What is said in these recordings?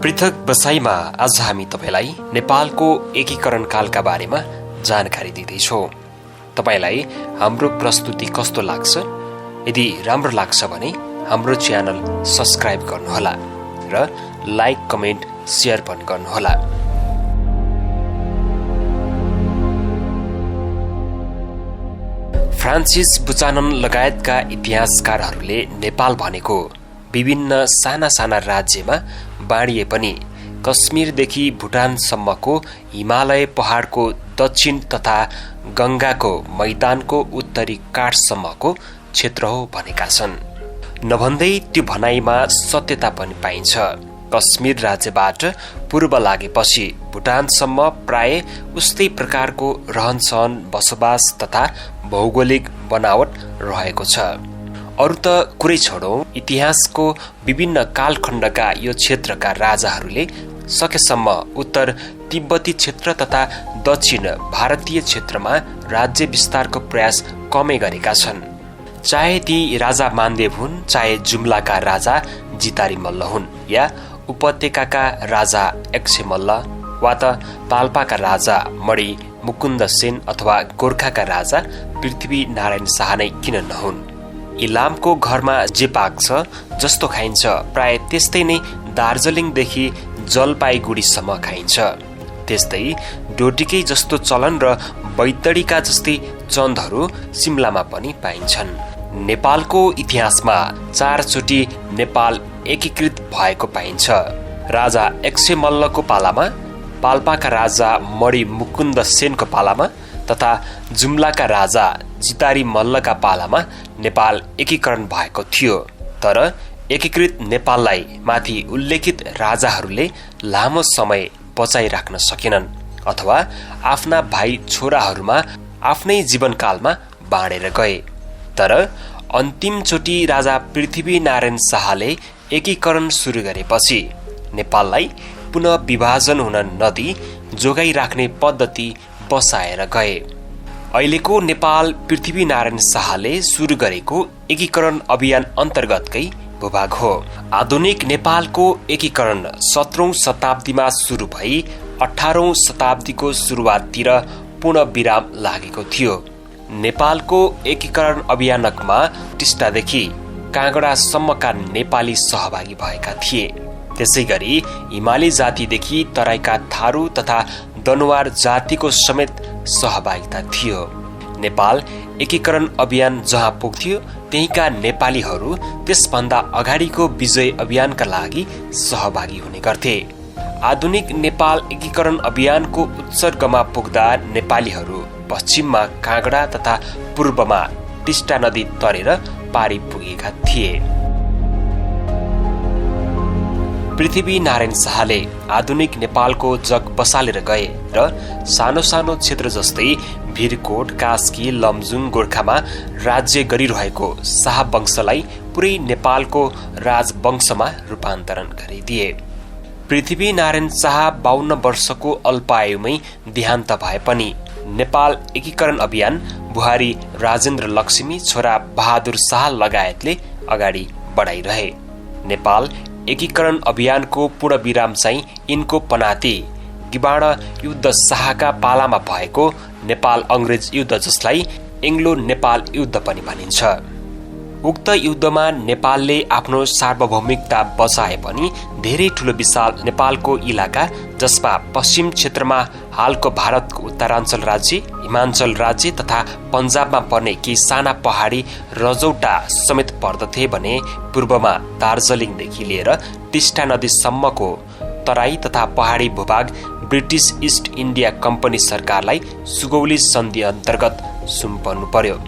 पृथक बसाइमा आज हामी तपाईलाई नेपालको एकीकरण कालका बारेमा जानकारी दिँदैछौँ। तपाईलाई हाम्रो प्रस्तुति कस्तो लाग्छ? यदि राम्रो लाग्छ भने हाम्रो च्यानल सब्स्क्राइब गर्नुहोला र लाइक, कमेन्ट, शेयर पनि गर्नुहोला। फ्रान्सिस बुचानन लगायतका इतिहासकारहरूले नेपाल भनेको विभिन्न साना साना राज्यमा बाँडिए पनि कश्मीरदेखि भुटानसम्मको हिमालय पहाडको दक्षिण तथा गङ्गाको मैदानको उत्तरी काठसम्मको क्षेत्र हो भनेका छन्। नभन्दै त्यो भनाइमा सत्यता पनि पाइन्छ। कश्मीर राज्यबाट पूर्व लागेपछि भुटानसम्म प्राय उस्तै प्रकारको रहनसहन, बसोबास तथा भौगोलिक बनावट रहेको छ। अरू त कुरै छोडौं, इतिहासको विभिन्न कालखण्डका यो क्षेत्रका राजाहरूले सकेसम्म उत्तर तिब्बती क्षेत्र तथा दक्षिण भारतीय क्षेत्रमा राज्य विस्तारको प्रयास कमै गरेका छन्। चाहे ती राजा मानदेव हुन्, चाहे जुम्लाका राजा जितारी मल्ल हुन्, या उपत्यकाका राजा एक्से मल्ल, वा त पाल्पाका राजा मणि मुकुन्द सेन अथवा गोर्खाका राजा पृथ्वी नारायण शाह नै किन नहुन्। इलामको घरमा जे पाक्छ, जस्तो खाइन्छ, प्राय त्यस्तै नै दार्जिलिङदेखि जलपाइगुडीसम्म खाइन्छ। त्यस्तै डोटिकै जस्तो चलन र बैतडीका जस्तै चन्दहरू सिमलामा पनि पाइन्छन्। नेपालको इतिहासमा 4 चोटि नेपाल एकीकृत भएको पाइन्छ। राजा एक्से मल्लको पालामा, पाल्पाका राजा मणि मुकुन्द सेनको पालामा तथा जुम्लाका राजा जितारी मल्लका पालामा नेपाल एकीकरण भएको थियो। तर एकीकृत नेपाललाई माथि उल्लेखित राजाहरूले लामो समय बचाइराख्न सकेनन् अथवा आफ्ना भाइ छोराहरूमा आफ्नै जीवनकालमा बाँडेर गए। तर अन्तिम चोटि राजा पृथ्वी नारायण शाहले एकीकरण सुरु गरेपछि नेपाललाई पुनः विभाजन हुन नदी जोगाइराख्ने पद्धति बसाएर गए। अहिलेको नेपाल पृथ्वी नारायण शाहले सुरु गरेको एकीकरण अभियान अन्तर्गतकै भूभाग हो। आधुनिक नेपालको एकीकरण 17औं शताब्दीमा सुरु भई 18औं शताब्दीको सुरुवाततिर पूर्ण विराम लागेको थियो। नेपालको एकीकरण अभियानमा टिस्टादेखि काँगडासम्मका नेपाली सहभागी भएका थिए। त्यसै गरी हिमाली जातिदेखि तराईका थारू तथा दनुवार जातिको समेत सहभागिता थियो। नेपाल एकीकरण अभियान जहाँ पुग्थ्यो त्यहीका नेपालीहरू त्यसभन्दा अगाडिको विजय अभियानका लागि सहभागी हुने गर्थे। आधुनिक नेपाल एकीकरण अभियानको उत्सर्गमा पुग्दा नेपालीहरू पश्चिममा काँगडा तथा पूर्वमा टिस्टा नदी तरेर पारी पुगेका थिए। पृथ्वी नारायण शाहले आधुनिक नेपालको जग बसालेर गए र सानो सानो क्षेत्र जस्तै भिरकोट, कास्की, लमजुङ, गोर्खामा राज्य गरिरहेको शाह वंशलाई पुरै नेपालको राजवंशमा रूपान्तरण गरिदिए। पृथ्वी नारायण शाह 52 वर्षको अल्पायुमै देहान्त भए पनि नेपाल एकीकरण अभियान बुहारी राजेन्द्र लक्ष्मी, छोरा बहादुर शाह लगायतले अगाडि बढाइरहे। नेपाल एकीकरण अभियानको पूर्ण विराम चाहिँ यिनको पनाती गिबाण युद्ध शाहका पालामा भएको नेपाल अंग्रेज युद्ध, जसलाई एङ्ग्लो नेपाल युद्ध पनि भनिन्छ। उक्त युद्धमा नेपालले आफ्नो सार्वभौमिकता बचाए पनि धेरै ठूलो विशाल नेपालको इलाका, जसमा पश्चिम क्षेत्रमा हालको भारतको उत्तराञ्चल राज्य, हिमाञ्चल राज्य तथा पन्जाबमा पर्ने केही साना पहाडी रजौटा समेत पर्दथे भने पूर्वमा दार्जिलिङदेखि लिएर टिस्टा नदीसम्मको तराई तथा पहाडी भूभाग ब्रिटिस इस्ट इन्डिया कम्पनी सरकारलाई सुगौली सन्धि अन्तर्गत सुम्पनु पर्यो।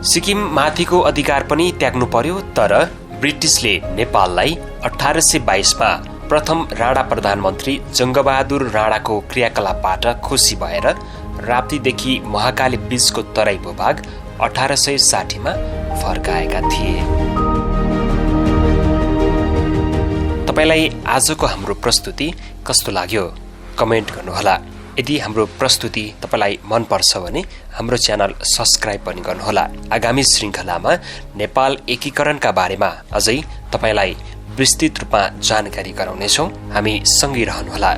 सिक्किम माथिको अधिकार पनि त्याग्नु पर्यो। तर ब्रिटिसले नेपाललाई 1822मा प्रथम राणा प्रधानमन्त्री जङ्गबहादुर राणाको क्रियाकलापबाट खुसी भएर राप्तीदेखि महाकाली बीचको तराई भूभाग 1860मा फर्काएका थिए। तपाईलाई आजको हाम्रो प्रस्तुति कस्तो लाग्यो? कमेन्ट गर्नुहोला। यदि हाम्रो प्रस्तुति तपाईलाई मन पर्छ भने हाम्रो च्यानल सब्स्क्राइब पनि गर्नुहोला। आगामी श्रृङ्खलामा नेपाल एकीकरणका बारेमा अझै तपाईलाई विस्तृत रूपमा जानकारी गराउनेछौँ। हामी सँगै रहनुहोला।